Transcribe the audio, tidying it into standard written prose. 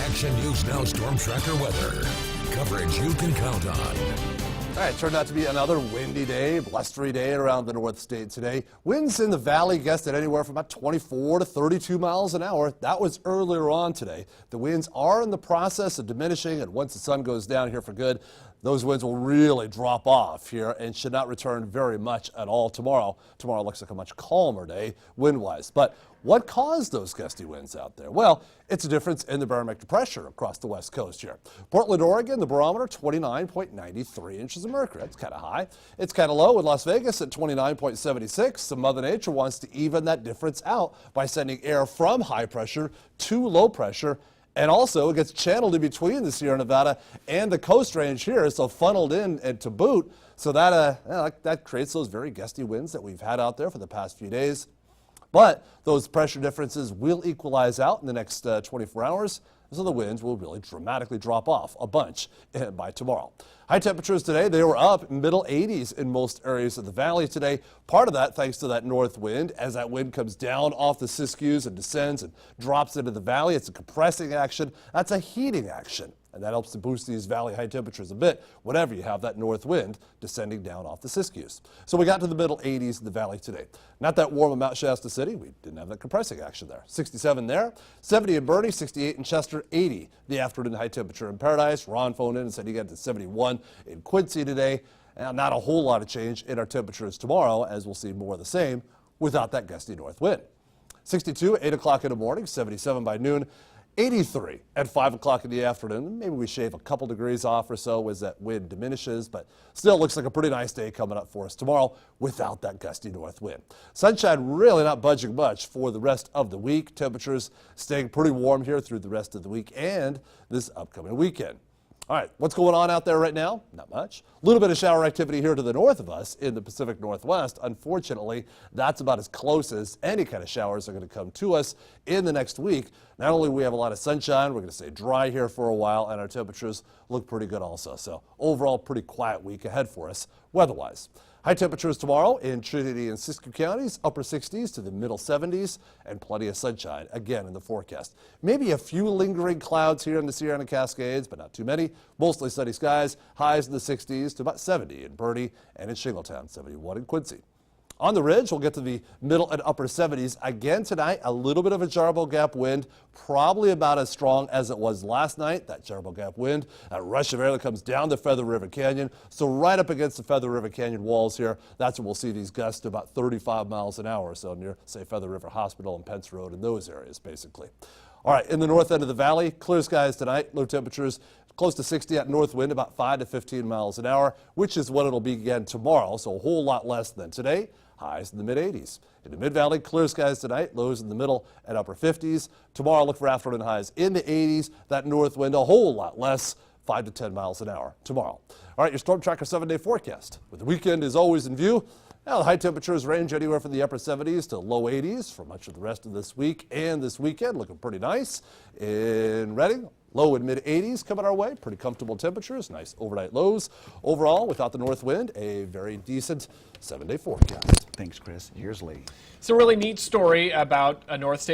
Action News Now Storm Tracker weather. Coverage you can count on. All right, turned out to be another windy day, blustery day around the North State today. Winds in the valley gusted anywhere from about 24 to 32 miles an hour. That was earlier on today. The winds are in the process of diminishing, and once the sun goes down here for good, those winds will really drop off here and should not return very much at all tomorrow. Tomorrow looks like a much calmer day wind-wise. But what caused those gusty winds out there? Well, it's a difference in the barometric pressure across the west coast here. Portland, Oregon, the barometer 29.93 inches of mercury. That's kind of high. It's kind of low in Las Vegas at 29.76. So Mother Nature wants to even that difference out by sending air from high pressure to low pressure. And also, it gets channeled in between the Sierra Nevada and the Coast Range here, so funneled in and to boot. So that creates those very gusty winds that we've had out there for the past few days. But those pressure differences will equalize out in the next 24 hours, so the winds will really dramatically drop off a bunch by tomorrow. High temperatures today, they were up middle 80s in most areas of the valley today. Part of that thanks to that north wind. As that wind comes down off the Siskiyous and descends and drops into the valley, it's a compressing action. That's a heating action. And that helps to boost these valley high temperatures a bit whenever you have that north wind descending down off the Siskiyous. So we got to the middle 80s in the valley today. Not that warm in Mount Shasta City. We didn't have that compressing action there. 67 there, 70 in Boerne, 68 in Chester, 80 the afternoon high temperature in Paradise. Ron phoned in and said he got to 71 in Quincy today. Not a whole lot of change in our temperatures tomorrow, as we'll see more of the same without that gusty north wind. 62 at 8 o'clock in the morning, 77 by noon. 83 at 5 o'clock in the afternoon. Maybe we shave a couple degrees off or so as that wind diminishes, but still looks like a pretty nice day coming up for us tomorrow without that gusty north wind. Sunshine really not budging much for the rest of the week. Temperatures staying pretty warm here through the rest of the week and this upcoming weekend. All right, what's going on out there right now? Not much. A little bit of shower activity here to the north of us in the Pacific Northwest. Unfortunately, that's about as close as any kind of showers are going to come to us in the next week. Not only do we have a lot of sunshine, we're going to stay dry here for a while, and our temperatures look pretty good also. So overall, pretty quiet week ahead for us weather-wise. High temperatures tomorrow in Trinity and Siskiyou counties, upper 60s to the middle 70s, and plenty of sunshine again in the forecast. Maybe a few lingering clouds here in the Sierra and Cascades, but not too many. Mostly sunny skies, highs in the 60s to about 70 in Boerne and in Shingletown, 71 in Quincy. On the ridge, we'll get to the middle and upper 70s. Again tonight, a little bit of a Jarbo Gap wind, probably about as strong as it was last night. That Jarbo Gap wind, that rush of air that comes down the Feather River Canyon. So right up against the Feather River Canyon walls here, that's where we'll see these gusts to about 35 miles an hour. So near, say, Feather River Hospital and Pence Road and those areas, basically. All right, in the north end of the valley, clear skies tonight, low temperatures close to 60 at north wind, about 5 to 15 miles an hour, which is what it'll be again tomorrow, so a whole lot less than today. Highs in the mid-80s. In the mid-valley, clear skies tonight, lows in the middle and upper 50s. Tomorrow, look for afternoon highs in the 80s. That north wind, a whole lot less, 5 to 10 miles an hour tomorrow. All right, your Storm Tracker 7-day forecast. With the weekend is always in view. Now, the high temperatures range anywhere from the upper 70s to low 80s for much of the rest of this week and this weekend. Looking pretty nice. In Redding, low and mid 80s coming our way. Pretty comfortable temperatures. Nice overnight lows. Overall, without the north wind, a very decent 7-day forecast. Thanks, Chris. Here's Lee. It's a really neat story about a North State